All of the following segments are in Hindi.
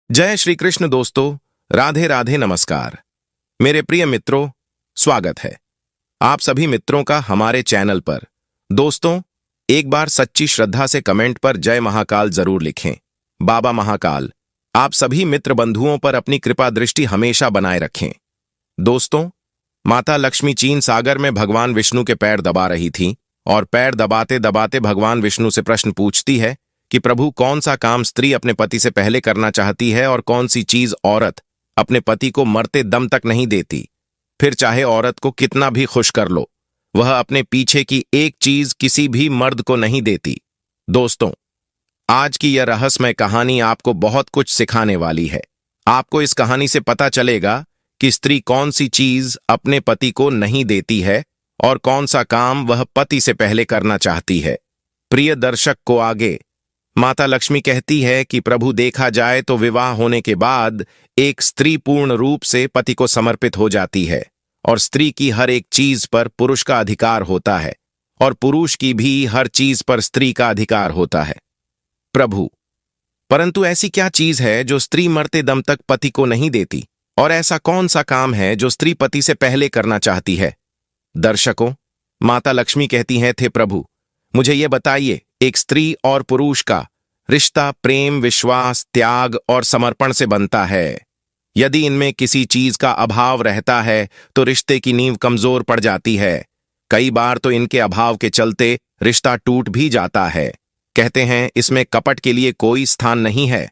जय श्री कृष्ण दोस्तों। राधे राधे नमस्कार। मेरे प्रिय मित्रों, स्वागत है आप सभी मित्रों का हमारे चैनल पर। दोस्तों, एक बार सच्ची श्रद्धा से कमेंट पर जय महाकाल जरूर लिखें। बाबा महाकाल आप सभी मित्र बंधुओं पर अपनी कृपा दृष्टि हमेशा बनाए रखें। दोस्तों, माता लक्ष्मी चीन सागर में भगवान विष्णु के पैर दबा रही थी और पैर दबाते दबाते भगवान विष्णु से प्रश्न पूछती है कि प्रभु, कौन सा काम स्त्री अपने पति से पहले करना चाहती है और कौन सी चीज औरत अपने पति को मरते दम तक नहीं देती। फिर चाहे औरत को कितना भी खुश कर लो, वह अपने पीछे की एक चीज किसी भी मर्द को नहीं देती। दोस्तों, आज की यह रहस्यमय कहानी आपको बहुत कुछ सिखाने वाली है। आपको इस कहानी से पता चलेगा कि स्त्री कौन सी चीज अपने पति को नहीं देती है और कौन सा काम वह पति से पहले करना चाहती है। प्रिय दर्शक को आगे माता लक्ष्मी कहती है कि प्रभु, देखा जाए तो विवाह होने के बाद एक स्त्री पूर्ण रूप से पति को समर्पित हो जाती है और स्त्री की हर एक चीज पर पुरुष का अधिकार होता है और पुरुष की भी हर चीज पर स्त्री का अधिकार होता है। प्रभु, परंतु ऐसी क्या चीज है जो स्त्री मरते दम तक पति को नहीं देती, और ऐसा कौन सा काम है जो स्त्री पति से पहले करना चाहती है? दर्शकों, माता लक्ष्मी कहती हैं, थे प्रभु, मुझे ये बताइए, एक स्त्री और पुरुष का रिश्ता प्रेम, विश्वास, त्याग और समर्पण से बनता है। यदि इनमें किसी चीज का अभाव रहता है तो रिश्ते की नींव कमजोर पड़ जाती है। कई बार तो इनके अभाव के चलते रिश्ता टूट भी जाता है। कहते हैं, इसमें कपट के लिए कोई स्थान नहीं है।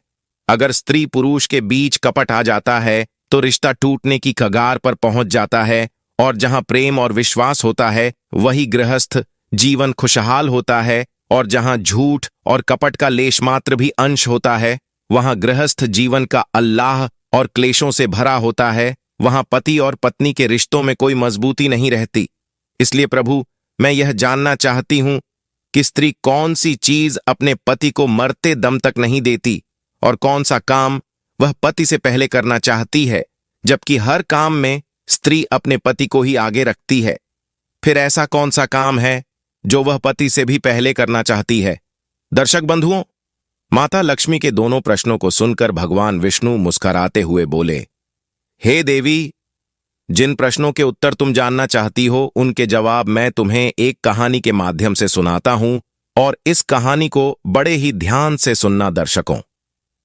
अगर स्त्री पुरुष के बीच कपट आ जाता है तो रिश्ता टूटने की कगार पर पहुंच जाता है, और जहां प्रेम और विश्वास होता है वही गृहस्थ जीवन खुशहाल होता है, और जहां झूठ और कपट का लेश मात्र भी अंश होता है वहां गृहस्थ जीवन का अल्लाह और क्लेशों से भरा होता है। वहां पति और पत्नी के रिश्तों में कोई मजबूती नहीं रहती। इसलिए प्रभु, मैं यह जानना चाहती हूं कि स्त्री कौन सी चीज अपने पति को मरते दम तक नहीं देती और कौन सा काम वह पति से पहले करना चाहती है, जबकि हर काम में स्त्री अपने पति को ही आगे रखती है। फिर ऐसा कौन सा काम है जो वह पति से भी पहले करना चाहती है? दर्शक बंधुओं, माता लक्ष्मी के दोनों प्रश्नों को सुनकर भगवान विष्णु मुस्कुराते हुए बोले, हे देवी, जिन प्रश्नों के उत्तर तुम जानना चाहती हो उनके जवाब मैं तुम्हें एक कहानी के माध्यम से सुनाता हूं, और इस कहानी को बड़े ही ध्यान से सुनना। दर्शकों,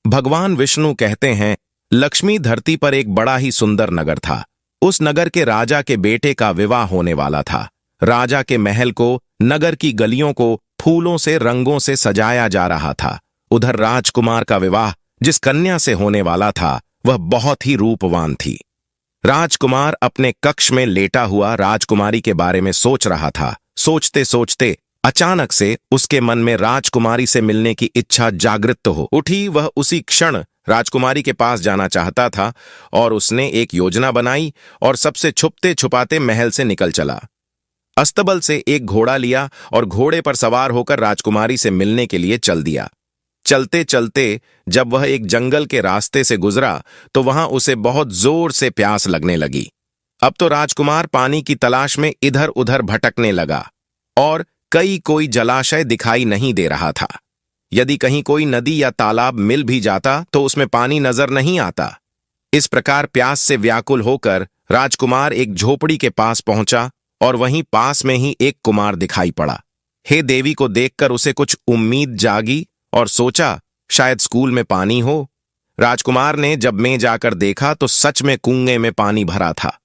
भगवान विष्णु कहते हैं, लक्ष्मी धरती पर एक बड़ा ही सुंदर नगर था। उस नगर के राजा के बेटे का विवाह होने वाला था। राजा के महल को, नगर की गलियों को फूलों से, रंगों से सजाया जा रहा था। उधर राजकुमार का विवाह जिस कन्या से होने वाला था वह बहुत ही रूपवान थी। राजकुमार अपने कक्ष में लेटा हुआ राजकुमारी के बारे में सोच रहा था। सोचते सोचते अचानक से उसके मन में राजकुमारी से मिलने की इच्छा जागृत हो उठी। वह उसी क्षण राजकुमारी के पास जाना चाहता था और उसने एक योजना बनाई और सबसे छुपते छुपाते महल से निकल चला। अस्तबल से एक घोड़ा लिया और घोड़े पर सवार होकर राजकुमारी से मिलने के लिए चल दिया। चलते चलते जब वह एक जंगल के रास्ते से गुजरा तो वहां उसे बहुत जोर से प्यास लगने लगी। अब तो राजकुमार पानी की तलाश में इधर उधर भटकने लगा और कोई जलाशय दिखाई नहीं दे रहा था। यदि कहीं कोई नदी या तालाब मिल भी जाता तो उसमें पानी नजर नहीं आता। इस प्रकार प्यास से व्याकुल होकर राजकुमार एक झोपड़ी के पास पहुंचा और वहीं पास में ही एक कुमार दिखाई पड़ा। हे देवी को देखकर उसे कुछ उम्मीद जागी और सोचा, शायद स्कूल में पानी हो। राजकुमार ने जब में जाकर देखा तो सच में कुएं में पानी भरा था।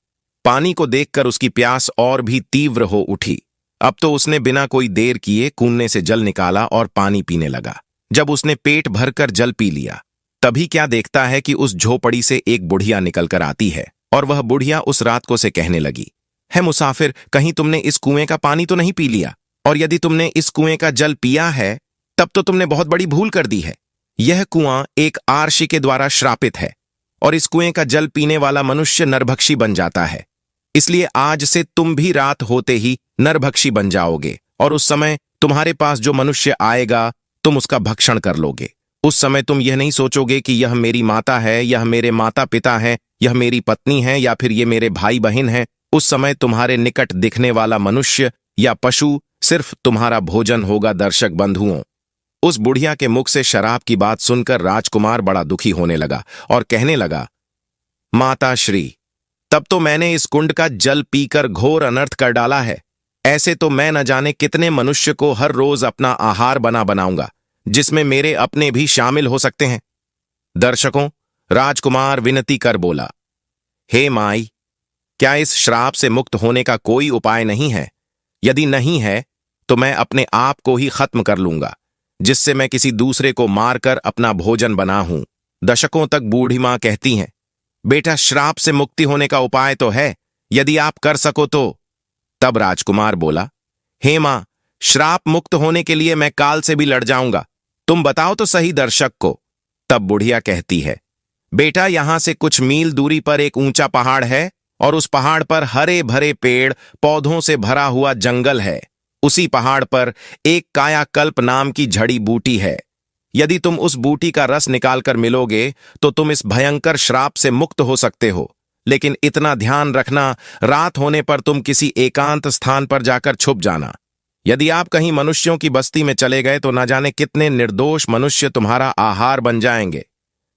पानी को देखकर उसकी प्यास और भी तीव्र हो उठी। अब तो उसने बिना कोई देर किए कुएं से जल निकाला और पानी पीने लगा। जब उसने पेट भरकर जल पी लिया, तभी क्या देखता है कि उस झोपड़ी से एक बुढ़िया निकलकर आती है, और वह बुढ़िया उस रात को से कहने लगी, है मुसाफिर, कहीं तुमने इस कुएं का पानी तो नहीं पी लिया? और यदि तुमने इस कुएं का जल पिया है तब तो तुमने बहुत बड़ी भूल कर दी है। यह कुआं एक आर्षि के द्वारा श्रापित है और इस कुएं का जल पीने वाला मनुष्य नरभक्षी बन जाता है। इसलिए आज से तुम भी रात होते ही नरभक्षी बन जाओगे, और उस समय तुम्हारे पास जो मनुष्य आएगा तुम उसका भक्षण कर लोगे। उस समय तुम यह नहीं सोचोगे कि यह मेरी माता है, यह मेरे माता पिता हैं, यह मेरी पत्नी है या फिर ये मेरे भाई बहन हैं। उस समय तुम्हारे निकट दिखने वाला मनुष्य या पशु सिर्फ तुम्हारा भोजन होगा। दर्शक बंधुओं, उस बुढ़िया के मुख से शराब की बात सुनकर राजकुमार बड़ा दुखी होने लगा और कहने लगा, माता श्री, तब तो मैंने इस कुंड का जल पीकर घोर अनर्थ कर डाला है। ऐसे तो मैं न जाने कितने मनुष्य को हर रोज अपना आहार बनाऊंगा, जिसमें मेरे अपने भी शामिल हो सकते हैं। दर्शकों, राजकुमार विनती कर बोला, हे माई, क्या इस श्राप से मुक्त होने का कोई उपाय नहीं है? यदि नहीं है तो मैं अपने आप को ही खत्म कर लूंगा, जिससे मैं किसी दूसरे को मारकर अपना भोजन बना हूं। दशकों तक बूढ़ी मां कहती हैं, बेटा, श्राप से मुक्ति होने का उपाय तो है, यदि आप कर सको तो। तब राजकुमार बोला, हे मां, श्राप मुक्त होने के लिए मैं काल से भी लड़ जाऊंगा, तुम बताओ तो सही दर्शक को। तब बुढ़िया कहती है, बेटा, यहां से कुछ मील दूरी पर एक ऊंचा पहाड़ है और उस पहाड़ पर हरे भरे पेड़ पौधों से भरा हुआ जंगल है। उसी पहाड़ पर एक कायाकल्प नाम की जड़ी बूटी है। यदि तुम उस बूटी का रस निकालकर मिलोगे तो तुम इस भयंकर श्राप से मुक्त हो सकते हो। लेकिन इतना ध्यान रखना, रात होने पर तुम किसी एकांत स्थान पर जाकर छुप जाना। यदि आप कहीं मनुष्यों की बस्ती में चले गए तो न जाने कितने निर्दोष मनुष्य तुम्हारा आहार बन जाएंगे।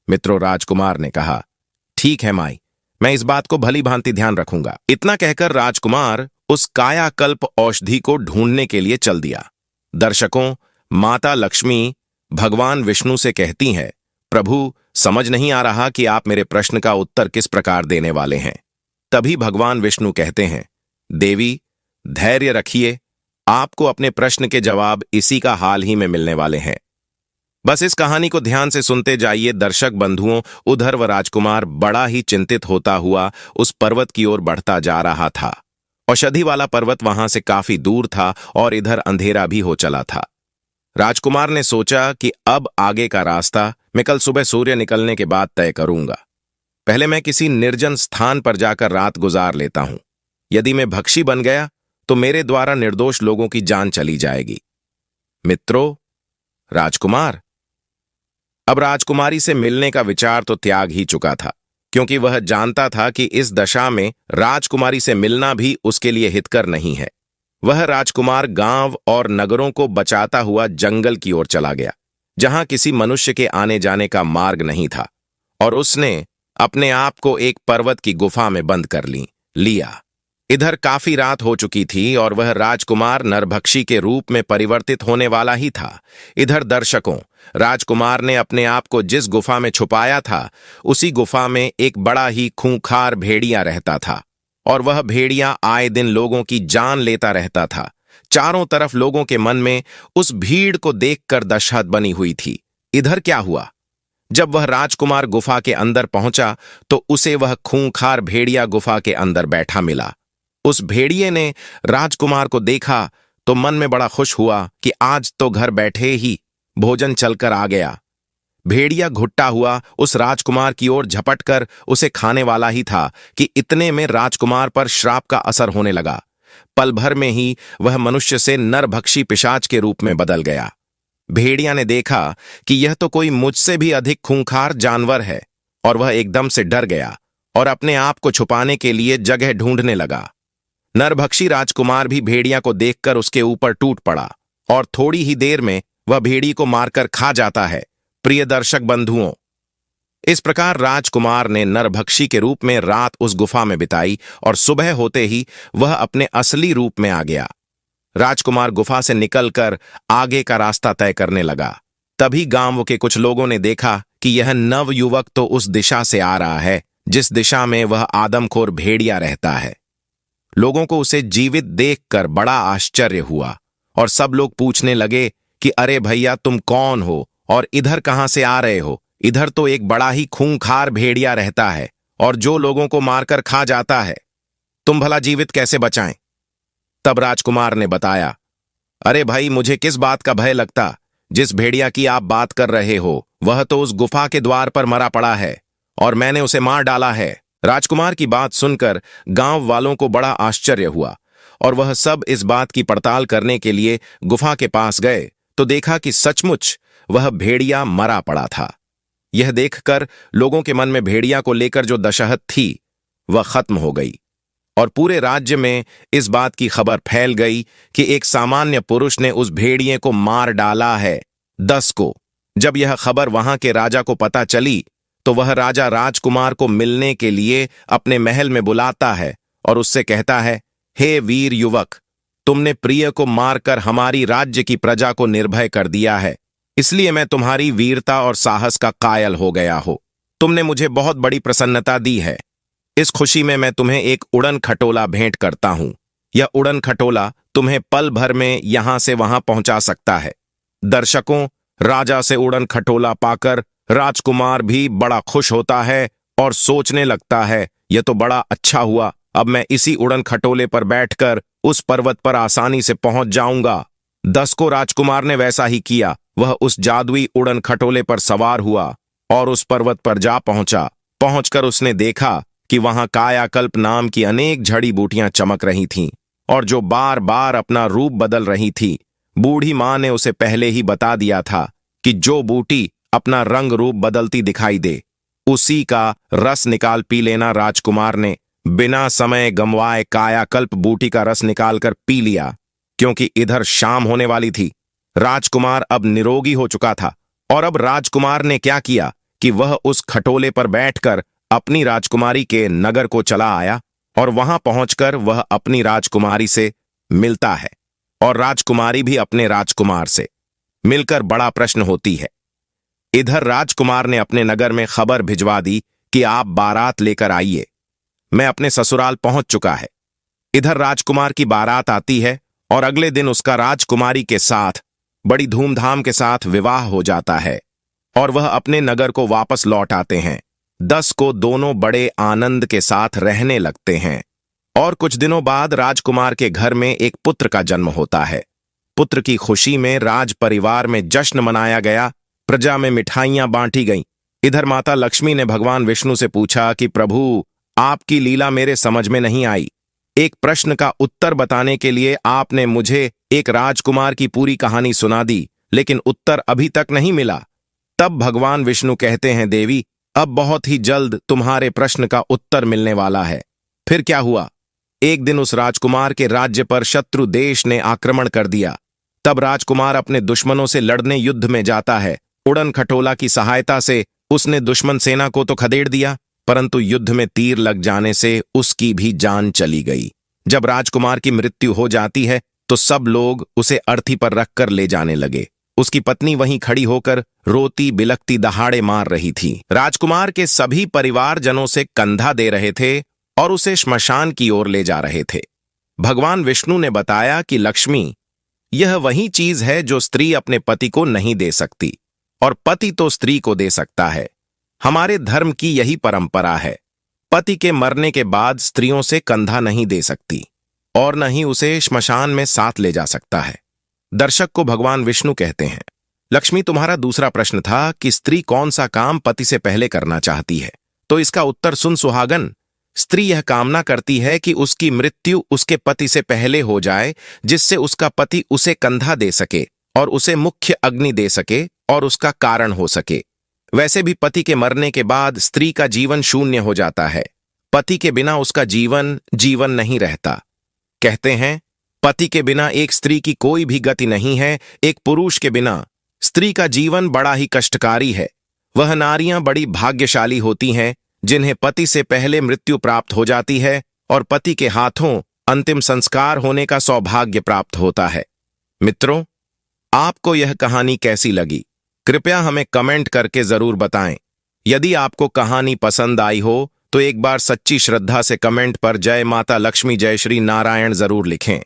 मित्रों, राजकुमार ने कहा, ठीक है माई, मैं इस बात को भली भांति ध्यान रखूंगा। इतना कहकर राजकुमार उस कायाकल्प औषधि को ढूंढने के लिए चल दिया। दर्शकों, माता लक्ष्मी भगवान विष्णु से कहती हैं, प्रभु, समझ नहीं आ रहा कि आप मेरे प्रश्न का उत्तर किस प्रकार देने वाले हैं। तभी भगवान विष्णु कहते हैं, देवी, धैर्य रखिए, आपको अपने प्रश्न के जवाब इसी का हाल ही में मिलने वाले हैं। बस इस कहानी को ध्यान से सुनते जाइए। दर्शक बंधुओं, उधर वह राजकुमार बड़ा ही चिंतित होता हुआ उस पर्वत की ओर बढ़ता जा रहा था। औषधि वाला पर्वत वहां से काफी दूर था और इधर अंधेरा भी हो चला था। राजकुमार ने सोचा कि अब आगे का रास्ता मैं कल सुबह सूर्य निकलने के बाद तय करूंगा। पहले मैं किसी निर्जन स्थान पर जाकर रात गुजार लेता हूं। यदि मैं भक्षी बन गया तो मेरे द्वारा निर्दोष लोगों की जान चली जाएगी। मित्रों, राजकुमार अब राजकुमारी से मिलने का विचार तो त्याग ही चुका था, क्योंकि वह जानता था कि इस दशा में राजकुमारी से मिलना भी उसके लिए हितकर नहीं है। वह राजकुमार गांव और नगरों को बचाता हुआ जंगल की ओर चला गया, जहां किसी मनुष्य के आने जाने का मार्ग नहीं था, और उसने अपने आप को एक पर्वत की गुफा में बंद कर लिया। इधर काफी रात हो चुकी थी और वह राजकुमार नरभक्षी के रूप में परिवर्तित होने वाला ही था। इधर दर्शकों, राजकुमार ने अपने आप को जिस गुफा में छुपाया था, उसी गुफा में एक बड़ा ही खूंखार भेड़िया रहता था, और वह भेड़िया आए दिन लोगों की जान लेता रहता था। चारों तरफ लोगों के मन में उस भीड़ को देखकर दहशत बनी हुई थी। इधर क्या हुआ? जब वह राजकुमार गुफा के अंदर पहुंचा तो उसे वह खूंखार भेड़िया गुफा के अंदर बैठा मिला। उस भेड़िए ने राजकुमार को देखा तो मन में बड़ा खुश हुआ कि आज तो घर बैठे ही भोजन चलकर आ गया। भेड़िया घुट्टा हुआ उस राजकुमार की ओर झपटकर उसे खाने वाला ही था कि इतने में राजकुमार पर श्राप का असर होने लगा। पल भर में ही वह मनुष्य से नरभक्षी पिशाच के रूप में बदल गया। भेड़िया ने देखा कि यह तो कोई मुझसे भी अधिक खूंखार जानवर है, और वह एकदम से डर गया और अपने आप को छुपाने के लिए जगह ढूंढने लगा। नरभक्षी राजकुमार भी भेड़िया को देखकर उसके ऊपर टूट पड़ा, और थोड़ी ही देर में वह भेड़ी को मारकर खा जाता है। प्रिय दर्शक बंधुओं, इस प्रकार राजकुमार ने नरभक्षी के रूप में रात उस गुफा में बिताई, और सुबह होते ही वह अपने असली रूप में आ गया। राजकुमार गुफा से निकलकर आगे का रास्ता तय करने लगा। तभी गांव के कुछ लोगों ने देखा कि यह नव युवक तो उस दिशा से आ रहा है जिस दिशा में वह आदमखोर भेड़िया रहता है। लोगों को उसे जीवित देखकर बड़ा आश्चर्य हुआ, और सब लोग पूछने लगे कि अरे भैया, तुम कौन हो और इधर कहां से आ रहे हो? इधर तो एक बड़ा ही खूंखार भेड़िया रहता है और जो लोगों को मारकर खा जाता है। तुम भला जीवित कैसे बचाएं? तब राजकुमार ने बताया, अरे भाई, मुझे किस बात का भय लगता? जिस भेड़िया की आप बात कर रहे हो वह तो उस गुफा के द्वार पर मरा पड़ा है और मैंने उसे मार डाला है। राजकुमार की बात सुनकर गांव वालों को बड़ा आश्चर्य हुआ, और वह सब इस बात की पड़ताल करने के लिए गुफा के पास गए तो देखा कि सचमुच वह भेड़िया मरा पड़ा था। यह देखकर लोगों के मन में भेड़िया को लेकर जो दशहत थी वह खत्म हो गई, और पूरे राज्य में इस बात की खबर फैल गई कि एक सामान्य पुरुष ने उस भेड़िए को मार डाला है। 10 को जब यह खबर वहां के राजा को पता चली तो वह राजा राजकुमार को मिलने के लिए अपने महल में बुलाता है और उससे कहता है, हे वीर युवक, तुमने प्रिय को मारकर हमारी राज्य की प्रजा को निर्भय कर दिया है, इसलिए मैं तुम्हारी वीरता और साहस का कायल हो गया हो। तुमने मुझे बहुत बड़ी प्रसन्नता दी है। इस खुशी में मैं तुम्हें एक उड़न खटोला भेंट करता हूं। यह उड़न खटोला तुम्हें पल भर में यहां से वहां पहुंचा सकता है। दर्शकों, राजा से उड़न खटोला पाकर राजकुमार भी बड़ा खुश होता है और सोचने लगता है, यह तो बड़ा अच्छा हुआ, अब मैं इसी उड़न खटोले पर बैठकर उस पर्वत पर आसानी से पहुंच जाऊंगा। 10 को राजकुमार ने वैसा ही किया। वह उस जादुई उड़न खटोले पर सवार हुआ और उस पर्वत पर जा पहुंचा। पहुंचकर उसने देखा कि वहां कायाकल्प नाम की अनेक जड़ी बूटियां चमक रही थीं और जो बार बार अपना रूप बदल रही थी। बूढ़ी मां ने उसे पहले ही बता दिया था कि जो बूटी अपना रंग रूप बदलती दिखाई दे, उसी का रस निकाल पी लेना। राजकुमार ने बिना समय गंवाए कायाकल्प बूटी का रस निकालकर पी लिया। क्योंकि इधर शाम होने वाली थी, राजकुमार अब निरोगी हो चुका था। और अब राजकुमार ने क्या किया कि वह उस खटोले पर बैठकर अपनी राजकुमारी के नगर को चला आया और वहां पहुंचकर वह अपनी राजकुमारी से मिलता है और राजकुमारी भी अपने राजकुमार से मिलकर बड़ा प्रश्न होती है। इधर राजकुमार ने अपने नगर में खबर भिजवा दी कि आप बारात लेकर आइए, मैं अपने ससुराल पहुंच चुका है। इधर राजकुमार की बारात आती है और अगले दिन उसका राजकुमारी के साथ बड़ी धूमधाम के साथ विवाह हो जाता है और वह अपने नगर को वापस लौट आते हैं। 10 को दोनों बड़े आनंद के साथ रहने लगते हैं और कुछ दिनों बाद राजकुमार के घर में एक पुत्र का जन्म होता है। पुत्र की खुशी में राज परिवार में जश्न मनाया गया, प्रजा में मिठाइयां बांटी गईं। इधर माता लक्ष्मी ने भगवान विष्णु से पूछा कि प्रभु, आपकी लीला मेरे समझ में नहीं आई। एक प्रश्न का उत्तर बताने के लिए आपने मुझे एक राजकुमार की पूरी कहानी सुना दी, लेकिन उत्तर अभी तक नहीं मिला। तब भगवान विष्णु कहते हैं, देवी, अब बहुत ही जल्द तुम्हारे प्रश्न का उत्तर मिलने वाला है। फिर क्या हुआ? एक दिन उस राजकुमार के राज्य पर शत्रु देश ने आक्रमण कर दिया। तब राजकुमार अपने दुश्मनों से लड़ने युद्ध में जाता है। उड़न खटोला की सहायता से उसने दुश्मन सेना को तो खदेड़ दिया, परंतु युद्ध में तीर लग जाने से उसकी भी जान चली गई। जब राजकुमार की मृत्यु हो जाती है तो सब लोग उसे अर्थी पर रखकर ले जाने लगे। उसकी पत्नी वहीं खड़ी होकर रोती बिलखती दहाड़े मार रही थी। राजकुमार के सभी परिवारजनों से कंधा दे रहे थे और उसे श्मशान की ओर ले जा रहे थे। भगवान विष्णु ने बताया कि लक्ष्मी, यह वही चीज है जो स्त्री अपने पति को नहीं दे सकती और पति तो स्त्री को दे सकता है। हमारे धर्म की यही परंपरा है। पति के मरने के बाद स्त्रियों से कंधा नहीं दे सकती और न ही उसे श्मशान में साथ ले जा सकता है। दर्शक को भगवान विष्णु कहते हैं, लक्ष्मी, तुम्हारा दूसरा प्रश्न था कि स्त्री कौन सा काम पति से पहले करना चाहती है, तो इसका उत्तर सुन सुहागन। स्त्री यह कामना करती है कि उसकी मृत्यु उसके पति से पहले हो जाए, जिससे उसका पति उसे कंधा दे सके और उसे मुख्य अग्नि दे सके और उसका कारण हो सके। वैसे भी पति के मरने के बाद स्त्री का जीवन शून्य हो जाता है। पति के बिना उसका जीवन जीवन नहीं रहता। कहते हैं, पति के बिना एक स्त्री की कोई भी गति नहीं है। एक पुरुष के बिना स्त्री का जीवन बड़ा ही कष्टकारी है। वह नारियां बड़ी भाग्यशाली होती हैं जिन्हें पति से पहले मृत्यु प्राप्त हो जाती है और पति के हाथों अंतिम संस्कार होने का सौभाग्य प्राप्त होता है। मित्रों, आपको यह कहानी कैसी लगी? कृपया हमें कमेंट करके जरूर बताएं। यदि आपको कहानी पसंद आई हो तो एक बार सच्ची श्रद्धा से कमेंट पर जय माता लक्ष्मी, जय श्री नारायण जरूर लिखें।